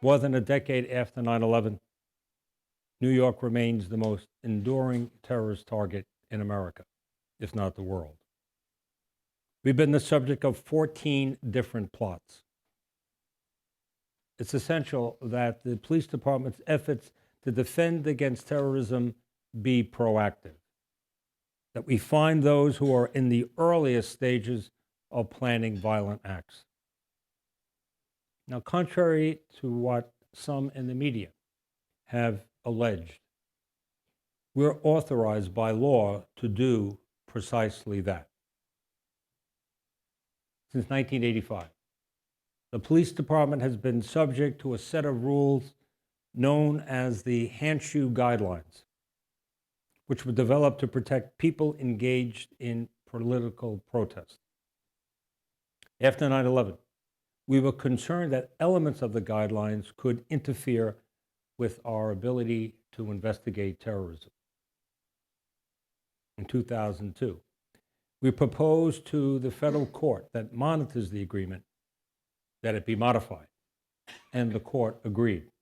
More than a decade after 9/11, New York remains the most enduring terrorist target in America, if not the world. We've been the subject of 14 different plots. It's essential that the police department's efforts to defend against terrorism be proactive, that we find those who are in the earliest stages of planning violent acts. Now, contrary to what some in the media have alleged, we're authorized by law to do precisely that. Since 1985, the police department has been subject to a set of rules known as the Handschu guidelines, which were developed to protect people engaged in political protest. After 9/11, we were concerned that elements of the guidelines could interfere with our ability to investigate terrorism. In 2002, we proposed to the federal court that monitors the agreement that it be modified, and the court agreed.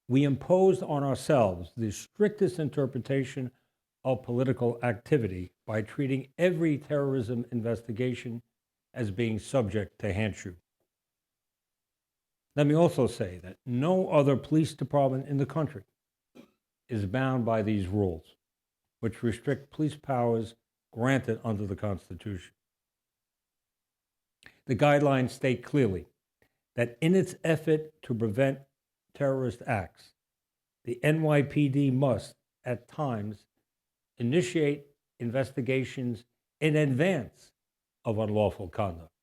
We imposed on ourselves the strictest interpretation of political activity by treating every terrorism investigation as being subject to Handschu. Let me also say that no other police department in the country is bound by these rules, which restrict police powers granted under the Constitution. The guidelines state clearly that in its effort to prevent terrorist acts, the NYPD must, at times, initiate investigations in advance of unlawful conduct.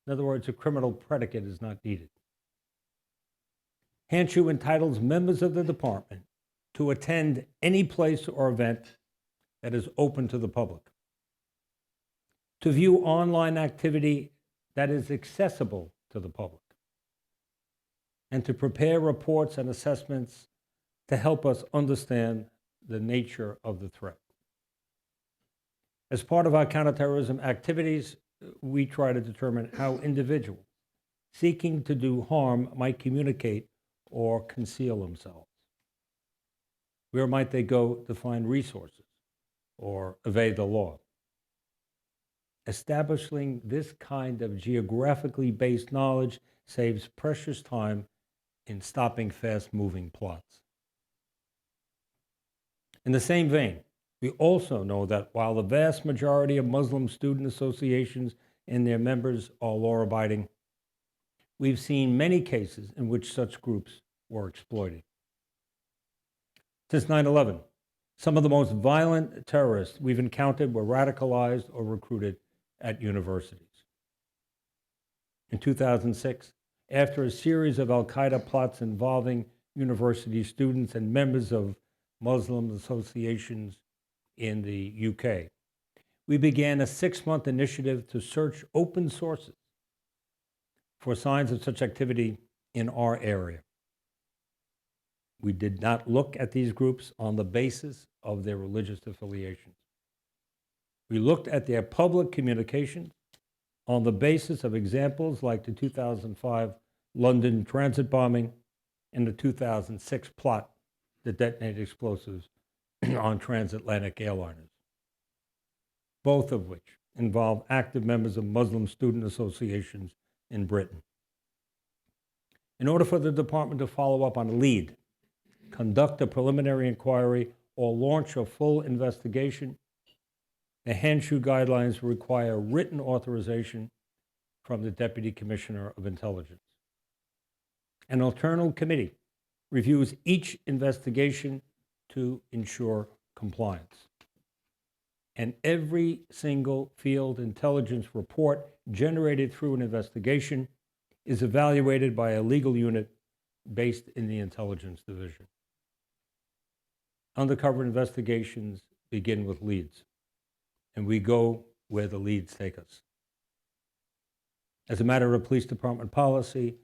In other words, a criminal predicate is not needed. Handschu entitles members of the department to attend any place or event that is open to the public, to view online activity that is accessible to the public, and to prepare reports and assessments to help us understand the nature of the threat. As part of our counterterrorism activities, we try to determine how individuals seeking to do harm might communicate or conceal themselves. Where might they go to find resources or evade the law? Establishing this kind of geographically based knowledge saves precious time in stopping fast-moving plots. In the same vein, we also know that while the vast majority of Muslim student associations and their members are law-abiding, we've seen many cases in which such groups were exploited. Since 9/11, some of the most violent terrorists we've encountered were radicalized or recruited at universities. In 2006, after a series of al-Qaeda plots involving university students and members of Muslim associations in the UK, we began a 6-month initiative to search open sources for signs of such activity in our area. We did not look at these groups on the basis of their religious affiliations. We looked at their public communications on the basis of examples like the 2005 London transit bombing and the 2006 plot that detonated explosives on transatlantic airliners, both of which involve active members of Muslim student associations in Britain. In order for the department to follow up on a lead, conduct a preliminary inquiry, or launch a full investigation, the Handschu guidelines require written authorization from the Deputy Commissioner of Intelligence. An internal committee reviews each investigation to ensure compliance. And every single field intelligence report generated through an investigation is evaluated by a legal unit based in the Intelligence Division. Undercover investigations begin with leads, and we go where the leads take us. As a matter of police department policy,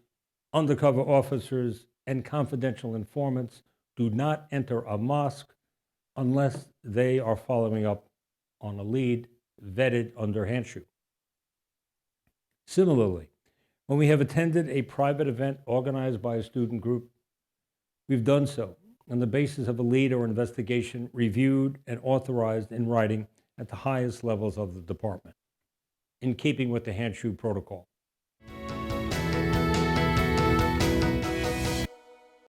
undercover officers and confidential informants do not enter a mosque unless they are following up on a lead vetted under Handschu. Similarly, When we have attended a private event organized by a student group, we've done so on the basis of a lead or investigation reviewed and authorized in writing at the highest levels of the department, in keeping with the Handschu protocol.